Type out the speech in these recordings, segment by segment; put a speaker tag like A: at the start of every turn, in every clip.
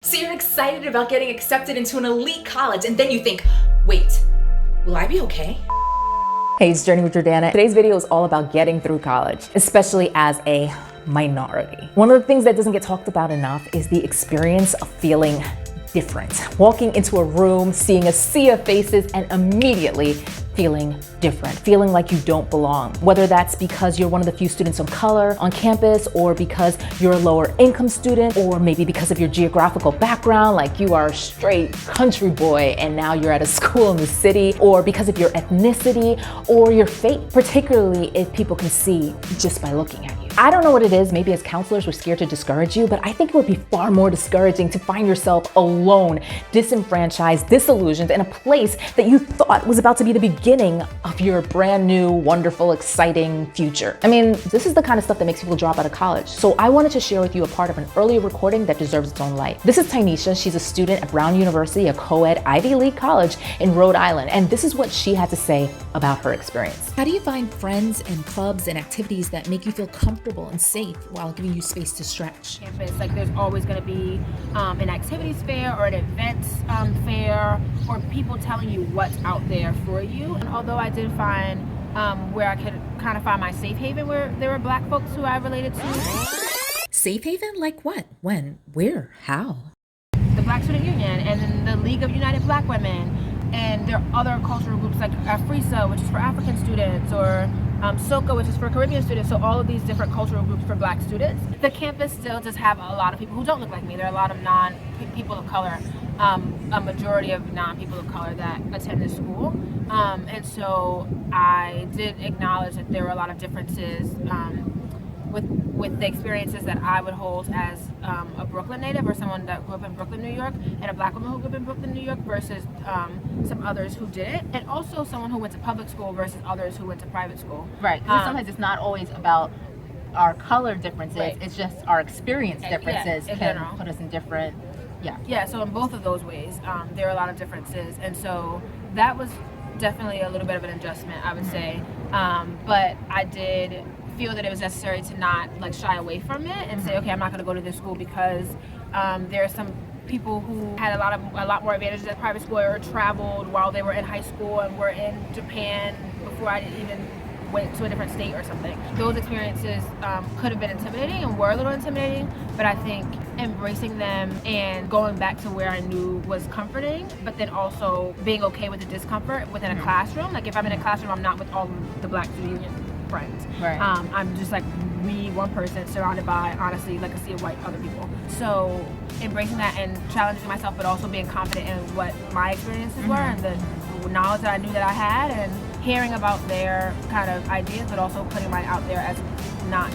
A: So you're excited about getting accepted into an elite college, and then you think, wait, will I be okay?
B: Hey, it's Journey with Jordana. Today's video is all about getting through college, especially as a minority. One of the things that doesn't get talked about enough is the experience of feeling different. Walking into a room, seeing a sea of faces, and immediately feeling different, feeling like you don't belong. Whether that's because you're one of the few students of color on campus, or because you're a lower income student, or maybe because of your geographical background, like you are a straight country boy and now you're at a school in the city, or because of your ethnicity or your faith, particularly if people can see just by looking at you. I don't know what it is, maybe as counselors we're scared to discourage you, but I think it would be far more discouraging to find yourself alone, disenfranchised, disillusioned in a place that you thought was about to be the beginning of your brand new, wonderful, exciting future. I mean, this is the kind of stuff that makes people drop out of college. So I wanted to share with you a part of an earlier recording that deserves its own light. This is Tynesha. She's a student at Brown University, a co-ed Ivy League college in Rhode Island. And this is what she had to say about her experience.
A: How do you find friends and clubs and activities that make you feel comfortable and safe while giving you space to stretch?
C: Campus, like there's always going to be an activities fair or an events fair, or people telling you what's out there for you. And although I did find where I could kind of find my safe haven, where there were Black folks who I related to.
A: Safe haven? Like what? When? Where? How?
C: The Black Student Union, and then the League of United Black Women, and there are other cultural groups like Afrisa, which is for African students, or SOCA, which is for Caribbean students. So all of these different cultural groups for Black students. The campus still does have a lot of people who don't look like me. There are a lot of people of color, a majority of non-people of color that attend this school. And so I did acknowledge that there were a lot of differences with the experiences that I would hold as a Brooklyn native, or someone that grew up in Brooklyn, New York, and a Black woman who grew up in Brooklyn, New York, versus some others who didn't, and also someone who went to public school versus others who went to private school.
B: Right, because sometimes it's not always about our color differences, right. It's just our experience differences can put us in different,
C: Yeah, so in both of those ways, there are a lot of differences, and so that was definitely a little bit of an adjustment, I would say, but I did feel that it was necessary to not like shy away from it and say, okay, I'm not going to go to this school because there are some people who had a lot more advantages at private school, or traveled while they were in high school and were in Japan before I even went to a different state or something. Those experiences could have been intimidating and were a little intimidating, but I think embracing them and going back to where I knew was comforting, but then also being okay with the discomfort within a classroom. Like if I'm in a classroom, I'm not with all the Black Student Union friends.
B: Right.
C: I'm just like one person surrounded by, honestly, like a sea of white other people. So embracing that and challenging myself, but also being confident in what my experiences were and the knowledge that I knew that I had, and hearing about their kind of ideas, but also putting mine out there as not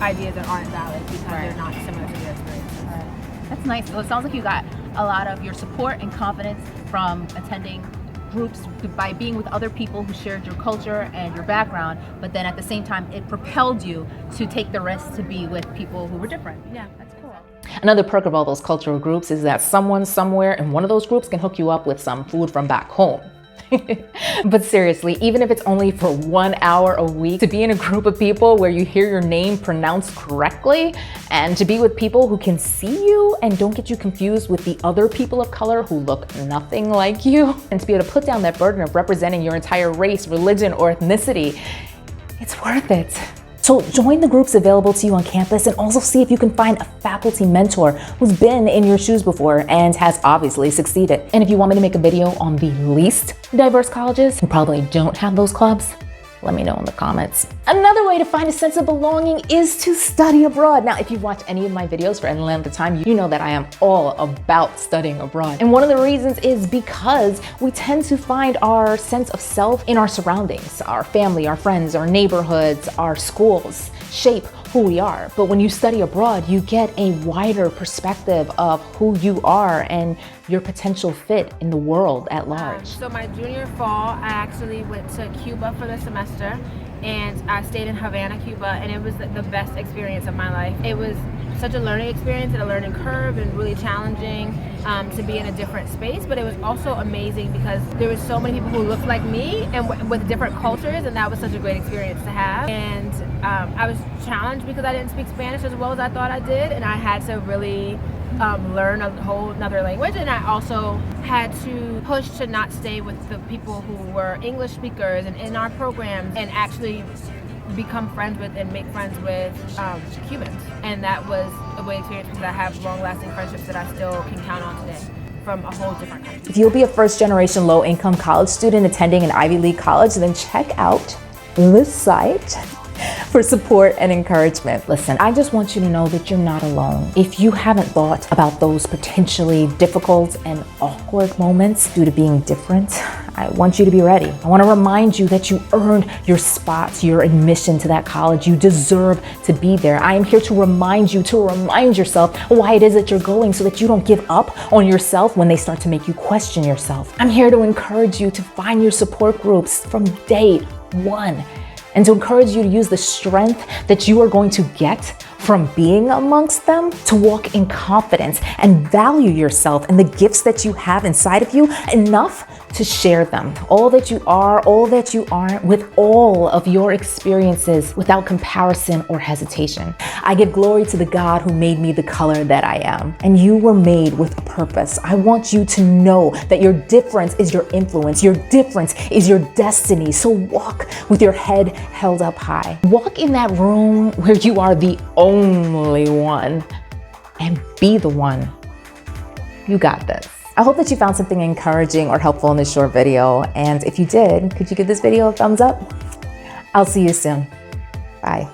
C: ideas that aren't valid because they're not similar to their experiences.
B: Right. That's nice. Well, it sounds like you got a lot of your support and confidence from attending groups by being with other people who shared your culture and your background, but then at the same time it propelled you to take the risk to be with people who were different.
C: Yeah, that's cool.
B: Another perk of all those cultural groups is that someone somewhere in one of those groups can hook you up with some food from back home. But seriously, even if it's only for 1 hour a week, to be in a group of people where you hear your name pronounced correctly, and to be with people who can see you and don't get you confused with the other people of color who look nothing like you, and to be able to put down that burden of representing your entire race, religion, or ethnicity, it's worth it. So join the groups available to you on campus, and also see if you can find a faculty mentor who's been in your shoes before and has obviously succeeded. And if you want me to make a video on the least diverse colleges who probably don't have those clubs, let me know in the comments. Another way to find a sense of belonging is to study abroad. Now, if you've watched any of my videos for any length of time, you know that I am all about studying abroad. And one of the reasons is because we tend to find our sense of self in our surroundings. Our family, our friends, our neighborhoods, our schools shape who we are. But when you study abroad, you get a wider perspective of who you are and your potential fit in the world at large.
C: So my junior fall, I actually went to Cuba for the semester, and I stayed in Havana, Cuba, and it was the best experience of my life. It was such a learning experience and a learning curve, and really challenging to be in a different space, but it was also amazing because there were so many people who looked like me and with different cultures, and that was such a great experience to have. And I was challenged because I didn't speak Spanish as well as I thought I did, and I had to really learn a whole another language, and I also had to push to not stay with the people who were English speakers and in our programs, and actually become friends with and make friends with Cubans. And that was a great experience because I have long-lasting friendships that I still can count on today from a whole different country.
B: If you'll be a first-generation low-income college student attending an Ivy League college, then check out this site for support and encouragement. Listen, I just want you to know that you're not alone. If you haven't thought about those potentially difficult and awkward moments due to being different, I want you to be ready. I want to remind you that you earned your spot, your admission to that college. You deserve to be there. I am here to remind you, to remind yourself why it is that you're going so that you don't give up on yourself when they start to make you question yourself. I'm here to encourage you to find your support groups from day one, and to encourage you to use the strength that you are going to get from being amongst them to walk in confidence and value yourself and the gifts that you have inside of you enough to share them. All that you are, all that you aren't, with all of your experiences without comparison or hesitation. I give glory to the God who made me the color that I am. And you were made with a purpose. I want you to know that your difference is your influence. Your difference is your destiny. So walk with your head held up high. Walk in that room where you are the only one, and be the one. You got this. I hope that you found something encouraging or helpful in this short video. And if you did, could you give this video a thumbs up? I'll see you soon. Bye.